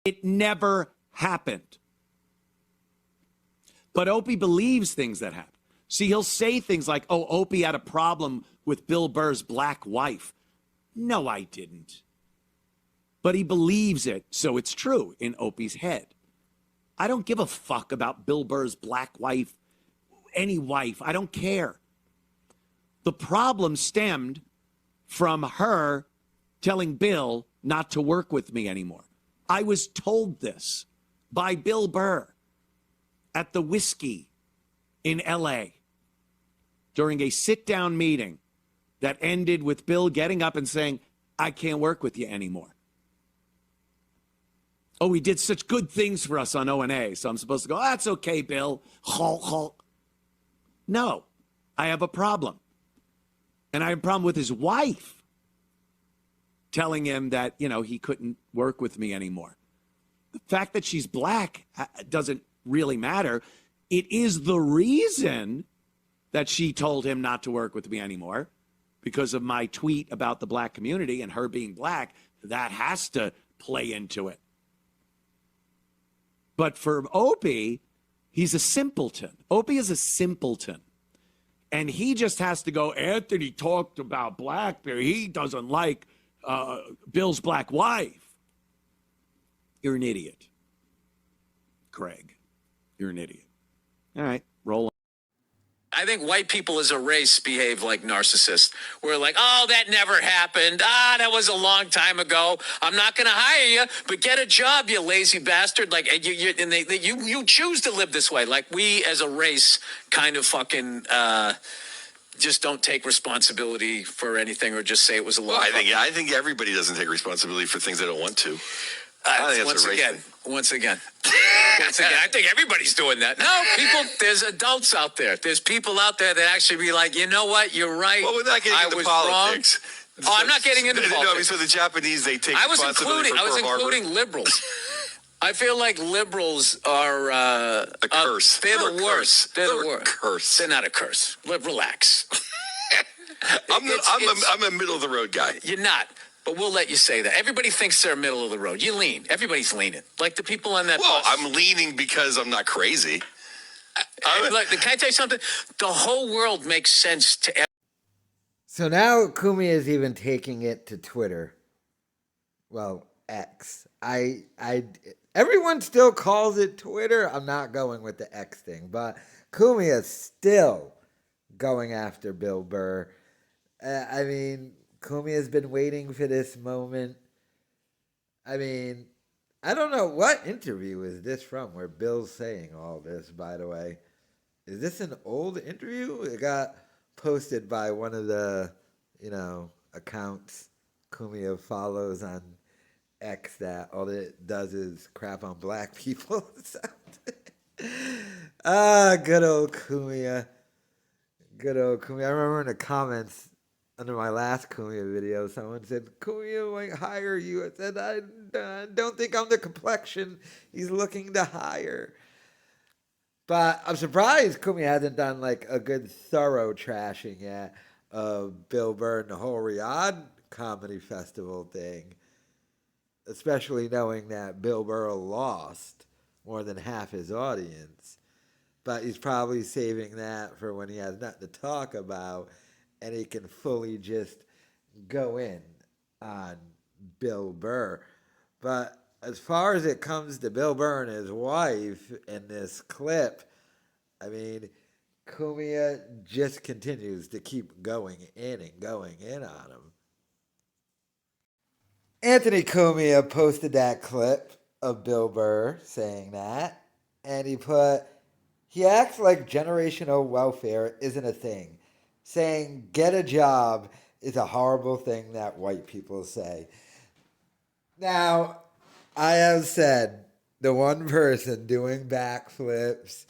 It never happened. But Opie believes things that happen. See, he'll say things like, oh, Opie had a problem with Bill Burr's black wife. No, I didn't. But he believes it, so it's true in Opie's head. I don't give a fuck about Bill Burr's black wife, any wife. I don't care. The problem stemmed from her telling Bill not to work with me anymore. I was told this by Bill Burr at the Whiskey in L.A. during a sit-down meeting that ended with Bill getting up and saying, I can't work with you anymore. Oh, he did such good things for us on O&A, so I'm supposed to go, that's okay, Bill. No, I have a problem. And I have a problem with his wife telling him that, you know, he couldn't work with me anymore. The fact that she's black doesn't really matter. It is the reason that she told him not to work with me anymore, because of my tweet about the black community and her being black. That has to play into it. But for Opie, he's a simpleton. Opie is a simpleton. And he just has to go, Anthony talked about Blackberry. He doesn't like Bill's black wife. You're an idiot, Craig. You're an idiot. All right, roll on. I think white people as a race behave like narcissists. We're like, oh, that never happened. That was a long time ago. I'm not going to hire you, but get a job, you lazy bastard. Like, you choose to live this way. Like, we as a race kind of fucking just don't take responsibility for anything or just say it was a long time. I think everybody doesn't take responsibility for things they don't want to. Once again, I think everybody's doing that. No, there's adults out there. There's people out there that actually be like, you know what, you're right. Well, we're not getting into politics. Wrong. I'm not getting into politics. No, I mean, so the Japanese, they take responsibility for I was including liberals. I feel like liberals are a curse. They're the worst. They're the worst. Curse. They're not a curse. Relax. I'm a middle of the road guy. You're not. But we'll let you say that. Everybody thinks they're middle of the road. You lean. Everybody's leaning. Like the people on that bus. I'm leaning because I'm not crazy. Look, can I tell you something? The whole world makes sense to everyone. So now Cumia is even taking it to Twitter. Well, X. Everyone still calls it Twitter. I'm not going with the X thing. But Cumia is still going after Bill Burr. I mean, Cumia has been waiting for this moment. I mean, I don't know, what interview is this from where Bill's saying all this, by the way? Is this an old interview? It got posted by one of the, accounts Cumia follows on X that all it does is crap on black people. Good old Cumia. Good old Cumia. I remember in the comments under my last Cumia video, someone said, Cumia might hire you. I said, I don't think I'm the complexion he's looking to hire. But I'm surprised Cumia hasn't done like a good thorough trashing yet of Bill Burr and the whole Riyadh Comedy Festival thing. Especially knowing that Bill Burr lost more than half his audience. But he's probably saving that for when he has nothing to talk about and he can fully just go in on Bill Burr. But as far as it comes to Bill Burr and his wife in this clip, I mean, Cumia just continues to keep going in on him. Anthony Cumia posted that clip of Bill Burr saying that, and he acts like generational welfare isn't a thing. Saying get a job is a horrible thing that white people say. Now, I have said the one person doing backflips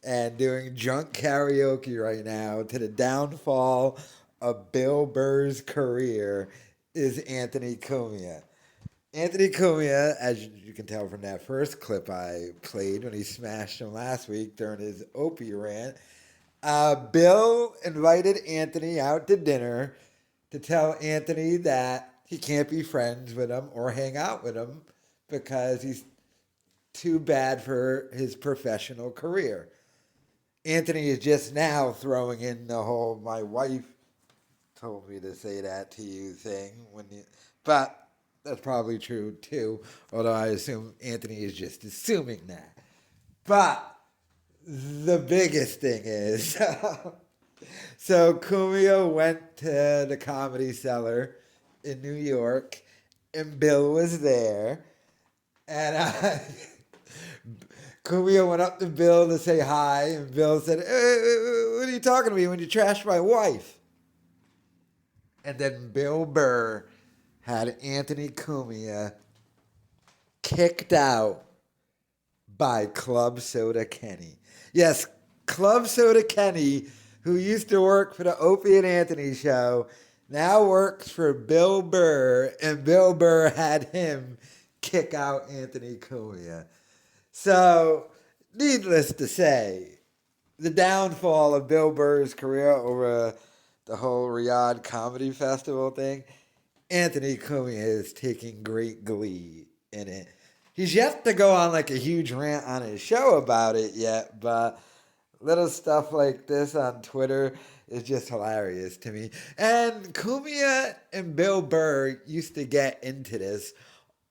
and doing drunk karaoke right now to the downfall of Bill Burr's career is Anthony Cumia. Anthony Cumia, as you can tell from that first clip I played when he smashed him last week during his Opie rant, Bill invited Anthony out to dinner to tell Anthony that he can't be friends with him or hang out with him because he's too bad for his professional career. Anthony is just now throwing in the whole "my wife told me to say that to you" thing. But that's probably true too, although I assume Anthony is just assuming that. But the biggest thing is, so Cumia went to the Comedy Cellar in New York, and Bill was there, and Cumia went up to Bill to say hi, and Bill said, "What are you talking to me when you trashed my wife?" And then Bill Burr had Anthony Cumia kicked out by Club Soda Kenny. Yes, Club Soda Kenny, who used to work for the Opie and Anthony show, now works for Bill Burr, and Bill Burr had him kick out Anthony Cumia. So, needless to say, the downfall of Bill Burr's career over the whole Riyadh Comedy Festival thing, Anthony Cumia is taking great glee in it. He's yet to go on like a huge rant on his show about it yet, but little stuff like this on Twitter is just hilarious to me. And Cumia and Bill Burr used to get into this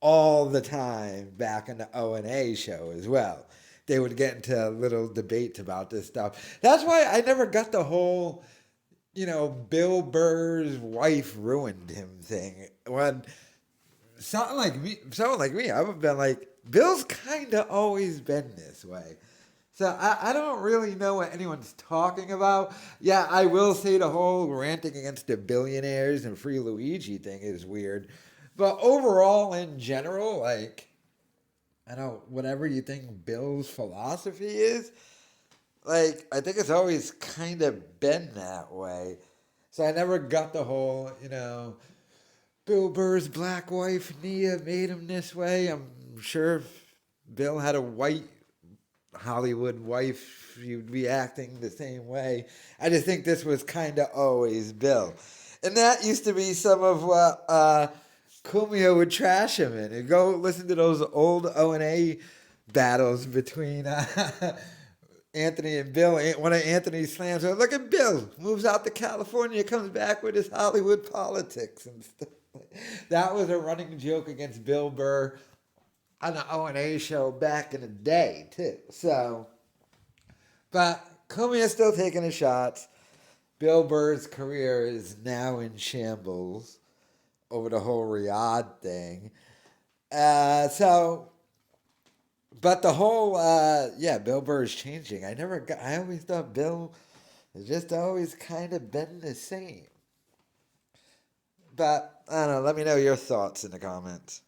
all the time back in the O&A show as well. They would get into little debates about this stuff. That's why I never got the whole, Bill Burr's wife ruined him thing. When someone like me, I would have been like, Bill's kind of always been this way. So I don't really know what anyone's talking about. Yeah, I will say the whole ranting against the billionaires and Free Luigi thing is weird. But overall, in general, whatever you think Bill's philosophy is, I think it's always kind of been that way. So I never got the whole, Bill Burr's black wife, Nia, made him this way. I'm sure if Bill had a white Hollywood wife, you'd be acting the same way. I just think this was kind of always Bill. And that used to be some of what Cumia would trash him in. And go listen to those old O&A battles between Anthony and Bill. One of Anthony's slams, look at Bill, moves out to California, comes back with his Hollywood politics and stuff. That was a running joke against Bill Burr on the O&A show back in the day, too. So, but Cumia's still taking his shots. Bill Burr's career is now in shambles over the whole Riyadh thing. But the whole, Bill Burr is changing. I always thought Bill has just always kind of been the same. But, I don't know, let me know your thoughts in the comments.